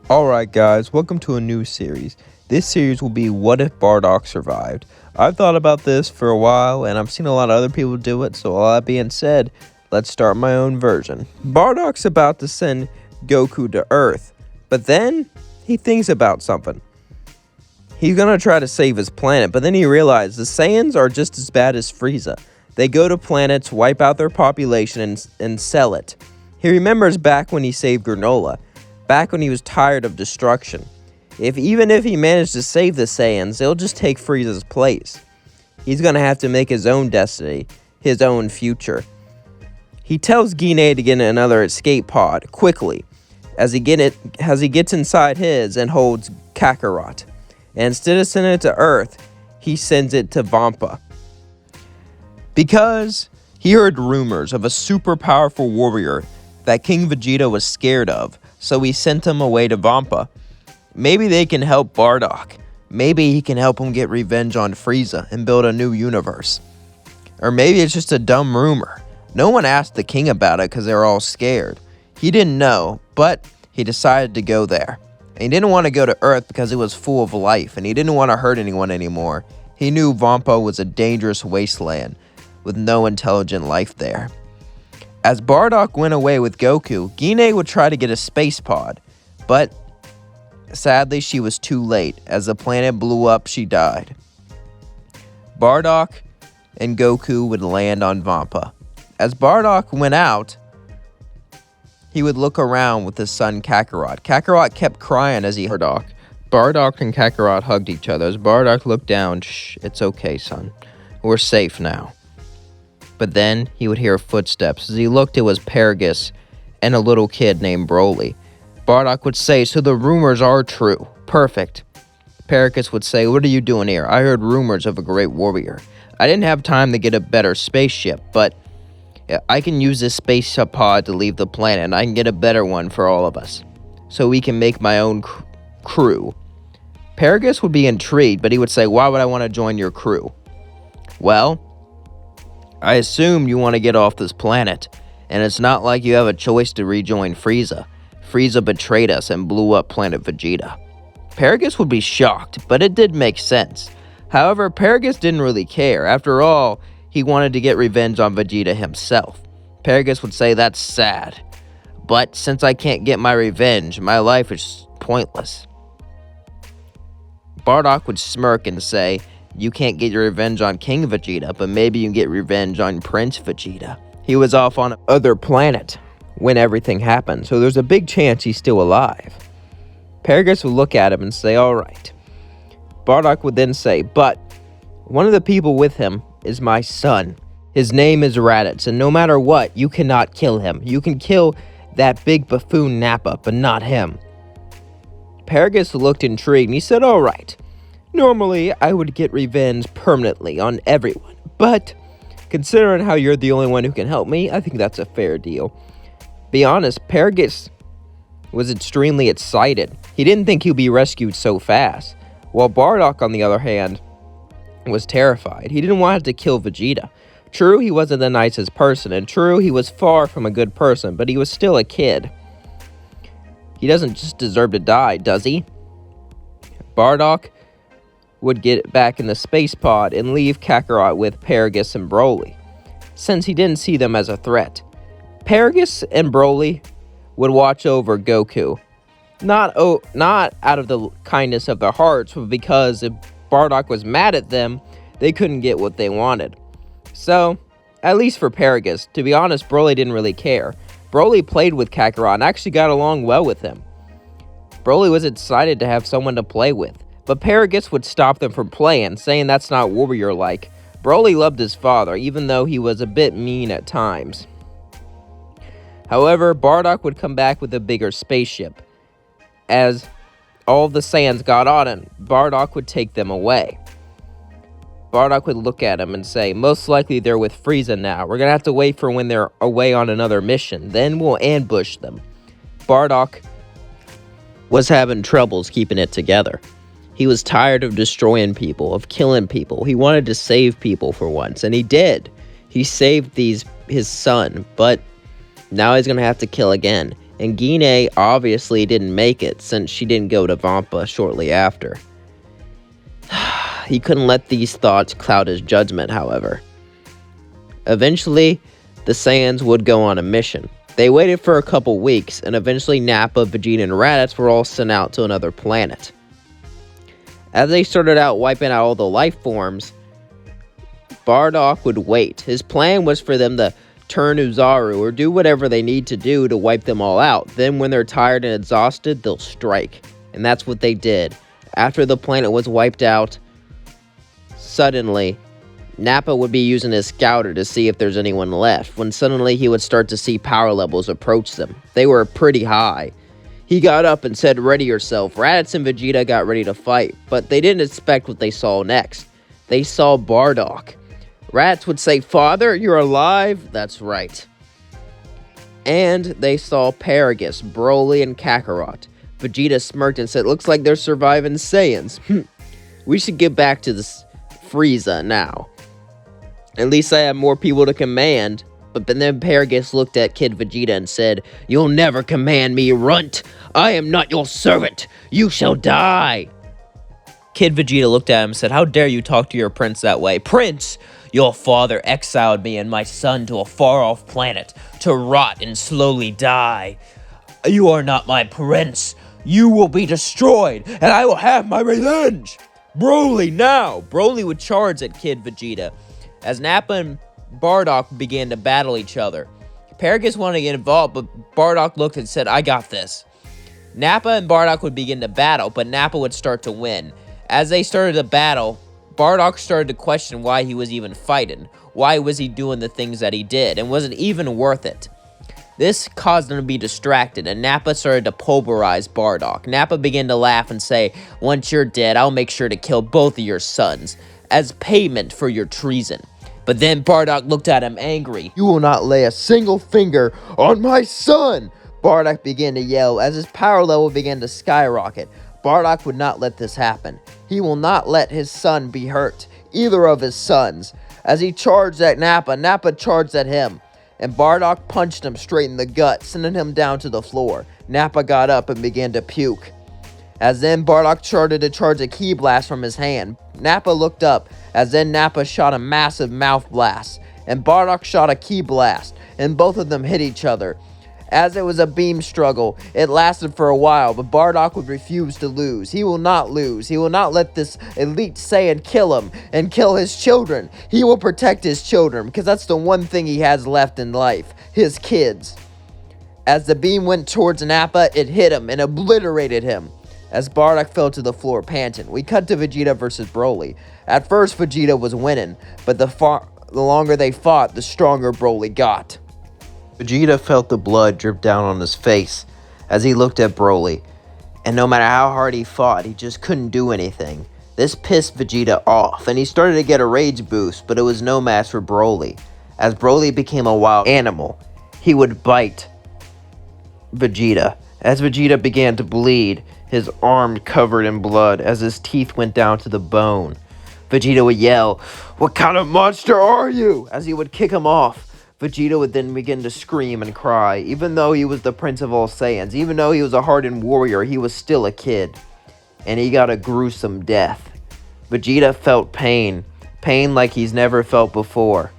Alright guys, welcome to a new series. This series will be What If Bardock Survived? I've thought about this for a while and I've seen a lot of other people do it, so all that being said, let's start my own version. Bardock's about to send Goku to Earth, but then he thinks about something. He's gonna try to save his planet, but then he realizes the Saiyans are just as bad as Frieza. They go to planets, wipe out their population, and sell it. He remembers back when he saved Granola. Back when he was tired of destruction. Even if he managed to save the Saiyans, they'll just take Frieza's place. He's gonna have to make his own destiny, his own future. He tells Guinea to get another escape pod, quickly, as he gets inside his and holds Kakarot. And instead of sending it to Earth, he sends it to Vampa. Because he heard rumors of a super powerful warrior that King Vegeta was scared of, so he sent him away to Vampa. Maybe they can help Bardock. Maybe he can help him get revenge on Frieza and build a new universe. Or maybe it's just a dumb rumor. No one asked the king about it because they were all scared. He didn't know, but he decided to go there. And he didn't want to go to Earth because it was full of life, and he didn't want to hurt anyone anymore. He knew Vampa was a dangerous wasteland with no intelligent life there. As Bardock went away with Goku, Guinea would try to get a space pod, but sadly she was too late. As the planet blew up, she died. Bardock and Goku would land on Vampa. As Bardock went out, he would look around with his son Kakarot. Kakarot kept crying as he heard Bardock. Bardock and Kakarot hugged each other. As Bardock looked down, "Shh, it's okay, son. We're safe now." But then he would hear footsteps. As he looked, it was Paragus and a little kid named Broly. Bardock would say, "So the rumors are true. Perfect." Paragus would say, "What are you doing here? I heard rumors of a great warrior. I didn't have time to get a better spaceship, but I can use this space pod to leave the planet, and I can get a better one for all of us, so we can make my own crew." Paragus would be intrigued, but he would say, "Why would I want to join your crew?" "Well, I assume you want to get off this planet, and it's not like you have a choice to rejoin Frieza. Frieza betrayed us and blew up planet Vegeta." Paragus would be shocked, but it did make sense. However, Paragus didn't really care. After all, he wanted to get revenge on Vegeta himself. Paragus would say, "That's sad, but since I can't get my revenge, my life is pointless." Bardock would smirk and say, "You can't get your revenge on King Vegeta, but maybe you can get revenge on Prince Vegeta. He was off on another planet when everything happened, so there's a big chance he's still alive." Paragus would look at him and say, "All right." Bardock would then say, "But one of the people with him is my son. His name is Raditz, and no matter what, you cannot kill him. You can kill that big buffoon Nappa, but not him." Paragus looked intrigued and he said, "All right. Normally, I would get revenge permanently on everyone, but considering how you're the only one who can help me, I think that's a fair deal." Be honest, Paragus was extremely excited. He didn't think he'd be rescued so fast, while Bardock, on the other hand, was terrified. He didn't want to kill Vegeta. True, he wasn't the nicest person, and true, he was far from a good person, but he was still a kid. He doesn't just deserve to die, does he? Bardock would get back in the space pod and leave Kakarot with Paragus and Broly, since he didn't see them as a threat. Paragus and Broly would watch over Goku, not out of the kindness of their hearts, but because if Bardock was mad at them, they couldn't get what they wanted. So, at least for Paragus, to be honest, Broly didn't really care. Broly played with Kakarot and actually got along well with him. Broly was excited to have someone to play with. But Paragus would stop them from playing, saying that's not warrior-like. Broly loved his father, even though he was a bit mean at times. However, Bardock would come back with a bigger spaceship. As all of the Saiyans got on it, Bardock would take them away. Bardock would look at him and say, "Most likely they're with Frieza now. We're going to have to wait for when they're away on another mission. Then we'll ambush them." Bardock was having troubles keeping it together. He was tired of destroying people, of killing people. He wanted to save people for once, and he did. He saved his son, but now he's going to have to kill again. and Gine obviously didn't make it since she didn't go to Vampa shortly after. He couldn't let these thoughts cloud his judgment, however. Eventually, the Saiyans would go on a mission. They waited for a couple weeks, and eventually Nappa, Vegeta, and Raditz were all sent out to another planet. As they started out wiping out all the life forms, Bardock would wait. His plan was for them to turn Uzaru or do whatever they need to do to wipe them all out. Then when they're tired and exhausted, they'll strike. And that's what they did. After the planet was wiped out, suddenly, Nappa would be using his scouter to see if there's anyone left, when suddenly he would start to see power levels approach them. They were pretty high. He got up and said, "Ready yourself." Raditz and Vegeta got ready to fight, but they didn't expect what they saw next. They saw Bardock. Raditz would say, "Father, you're alive?" That's right. And they saw Paragus, Broly, and Kakarot. Vegeta smirked and said, "Looks like they're surviving Saiyans. We should get back to this Frieza now. At least I have more people to command." But then Paragus looked at Kid Vegeta and said, "You'll never command me, runt. I am not your servant. You shall die." Kid Vegeta looked at him and said, "How dare you talk to your prince that way? Prince, your father exiled me and my son to a far-off planet to rot and slowly die. You are not my prince. You will be destroyed, and I will have my revenge. Broly, now!" Broly would charge at Kid Vegeta as Nappa and Bardock began to battle each other. Paragus wanted to get involved, but Bardock looked and said, "I got this." Nappa and Bardock would begin to battle, but Nappa would start to win. As they started to battle, Bardock started to question why he was even fighting. Why was he doing the things that he did, and was it even worth it? This caused him to be distracted, and Nappa started to pulverize Bardock. Nappa began to laugh and say, "Once you're dead, I'll make sure to kill both of your sons as payment for your treason." But then Bardock looked at him angry. "You will not lay a single finger on my son!" Bardock began to yell as his power level began to skyrocket. Bardock would not let this happen. He will not let his son be hurt, either of his sons. As he charged at Nappa, Nappa charged at him, and Bardock punched him straight in the gut, sending him down to the floor. Nappa got up and began to puke. As then Bardock started to charge a ki blast from his hand. Nappa looked up, as then Nappa shot a massive mouth blast, and Bardock shot a ki blast, and both of them hit each other. As it was a beam struggle, it lasted for a while, but Bardock would refuse to lose. He will not lose. He will not let this elite Saiyan kill him and kill his children. He will protect his children, because that's the one thing he has left in life, his kids. As the beam went towards Nappa, it hit him and obliterated him. As Bardock fell to the floor panting, we cut to Vegeta versus Broly. At first, Vegeta was winning, but the longer they fought, the stronger Broly got. Vegeta felt the blood drip down on his face as he looked at Broly, and no matter how hard he fought, he just couldn't do anything. This pissed Vegeta off, and he started to get a rage boost, but it was no match for Broly. As Broly became a wild animal, he would bite Vegeta. As Vegeta began to bleed, his arm covered in blood as his teeth went down to the bone. Vegeta would yell, "What kind of monster are you?" as he would kick him off. Vegeta would then begin to scream and cry. Even though he was the Prince of all Saiyans, even though he was a hardened warrior, he was still a kid. And he got a gruesome death. Vegeta felt pain like he's never felt before.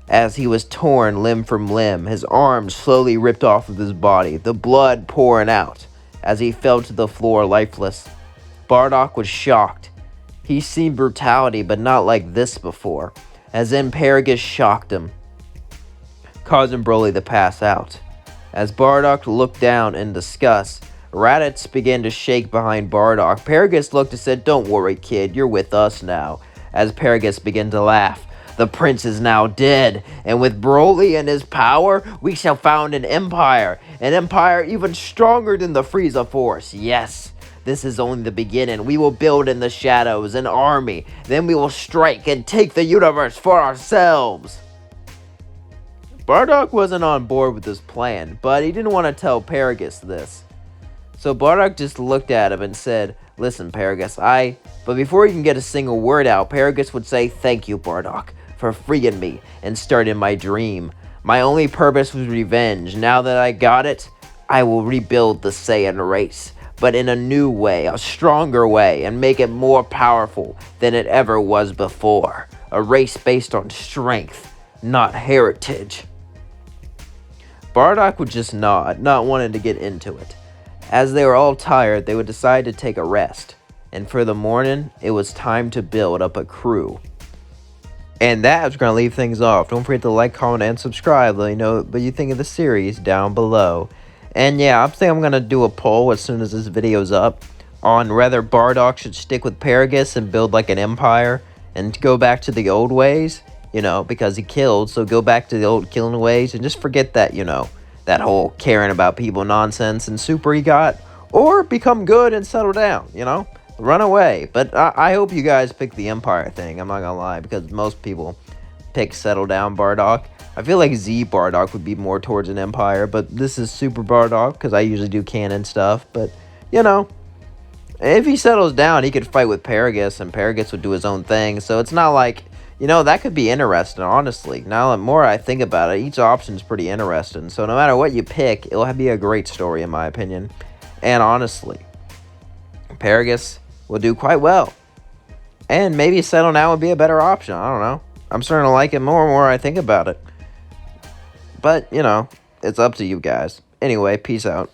As he was torn limb from limb, his arms slowly ripped off of his body, the blood pouring out as he fell to the floor lifeless. Bardock was shocked. He's seen brutality, but not like this before, as then Paragus shocked him, causing Broly to pass out. As Bardock looked down in disgust, Raditz began to shake behind Bardock. Paragus looked and said, "Don't worry, kid, you're with us now." As Paragus began to laugh, "The prince is now dead, and with Broly and his power, we shall found an empire even stronger than the Frieza Force. Yes, this is only the beginning. We will build in the shadows an army, then we will strike and take the universe for ourselves." Bardock wasn't on board with this plan, but he didn't want to tell Paragus this. So Bardock just looked at him and said, "Listen, Paragus, But before he can get a single word out, Paragus would say, "Thank you, Bardock, for freeing me and starting my dream. My only purpose was revenge. Now that I got it, I will rebuild the Saiyan race, but in a new way, a stronger way, and make it more powerful than it ever was before. A race based on strength, not heritage. Bardock would just nod, not wanting to get into it. As they were all tired, they would decide to take a rest. And for the morning, it was time to build up a crew. And that's going to leave things off. Don't forget to like, comment, and subscribe. Let me know what you think of the series down below. And yeah, I think I'm going to do a poll as soon as this video's up on whether Bardock should stick with Paragus and build like an empire and go back to the old ways, you know, because he killed. So go back to the old killing ways and just forget that, you know, that whole caring about people nonsense and super he got. Or become good and settle down, you know. Run away. But I hope you guys pick the Empire thing. I'm not gonna lie, because most people pick Settle Down Bardock. I feel like Z Bardock would be more towards an Empire, but this is Super Bardock, because I usually do canon stuff. But, you know, if he settles down, he could fight with Paragus, and Paragus would do his own thing. So it's not like, you know, that could be interesting, honestly. Now, the more I think about it, each option is pretty interesting. So no matter what you pick, it'll be a great story, in my opinion. And honestly, Paragus will do quite well. And maybe Settle Down would be a better option. I don't know. I'm starting to like it more and more I think about it. But, you know, it's up to you guys. Anyway, peace out.